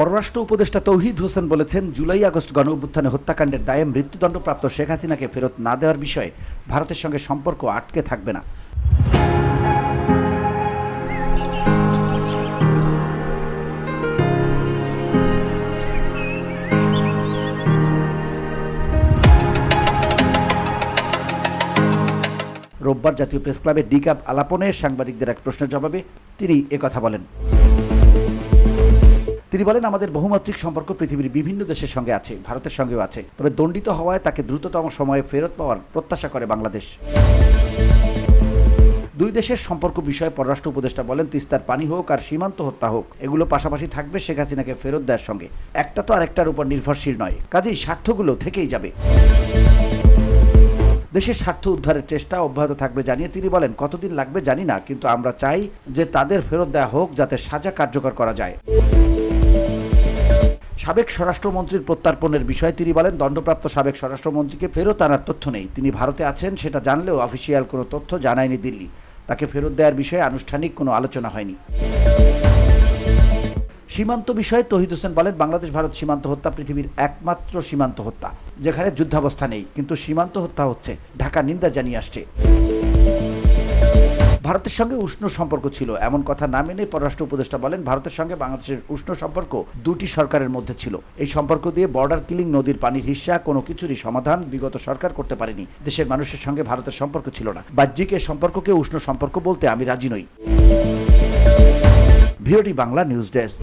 পররাষ্ট্র উপদেষ্টা তৌহিদ হোসেন বলেছেন, জুলাই আগস্ট গণঅভ্যুত্থানে হত্যাকাণ্ডের দায়ে মৃত্যুদণ্ডপ্রাপ্ত শেখ হাসিনাকে ফেরত না দেওয়ার বিষয়ে ভারতের সঙ্গে সম্পর্ক আটকে থাকবে না। রোববার জাতীয় প্রেসক্লাবে ডিকাব আলাপনে সাংবাদিকদের এক প্রশ্নের জবাবে তিনি একথা বলেন। তিনি বলেন, আমাদের বহুমাত্রিক সম্পর্ক পৃথিবীর বিভিন্ন দেশের সঙ্গে আছে, ভারতের সঙ্গেও আছে। তবে দণ্ডিত হওয়ায় তাকে দ্রুততম সময়ে ফেরত পাওয়ার প্রত্যাশা করে বাংলাদেশ। দুই দেশের সম্পর্ক বিষয়ে পররাষ্ট্র উপদেষ্টা বলেন, তিস্তার পানি হোক আর সীমান্ত হত্যা হোক, এগুলো পাশাপাশি থাকবে শেখ হাসিনাকে ফেরত দেওয়ার সঙ্গে। একটা তো আরেকটার উপর নির্ভরশীল নয়, কাজেই স্বার্থগুলো থেকেই যাবে। দেশের স্বার্থ উদ্ধারের চেষ্টা অব্যাহত থাকবে জানিয়ে তিনি বলেন, কতদিন লাগবে জানি না, কিন্তু আমরা চাই যে তাদের ফেরত দেওয়া হোক, যাতে সাজা কার্যকর করা যায়। সাবেক স্বরাষ্ট্রমন্ত্রীর প্রত্যর্পণের বিষয়ে তিনি বলেন, দণ্ডপ্রাপ্ত সাবেক স্বরাষ্ট্রমন্ত্রীকে ফেরত আনার তথ্য নেই। তিনি ভারতে আছেন সেটা জানলেও অফিসিয়াল কোনো তথ্য জানায়নি দিল্লি। তাকে ফেরত দেওয়ার বিষয়ে আনুষ্ঠানিক কোনো আলোচনা হয়নি। সীমান্ত বিষয়ে তৌহিদ হোসেন বলেন, বাংলাদেশ ভারত সীমান্ত হত্যা পৃথিবীর একমাত্র সীমান্ত হত্যা যেখানে যুদ্ধাবস্থা নেই, কিন্তু সীমান্ত হত্যা হচ্ছে। ঢাকা নিন্দা জানিয়ে আসছে। ভারতের সঙ্গে উষ্ণ সম্পর্ক ছিল এমন কথা না মেনে পররাষ্ট্র উপদেষ্টা বলেন, ভারতের সঙ্গে বাংলাদেশের উষ্ণ সম্পর্ক দুটি সরকারের মধ্যে ছিল। এই সম্পর্ক দিয়ে বর্ডার কিলিং, নদীর পানির হিস্সা কোনো কিছুরই সমাধান বিগত সরকার করতে পারেনি। দেশের মানুষের সঙ্গে ভারতের সম্পর্ক ছিল না। বাহ্যিক এই সম্পর্ককে উষ্ণ সম্পর্ক বলতে আমি রাজি নই। VOD Bangla news desk.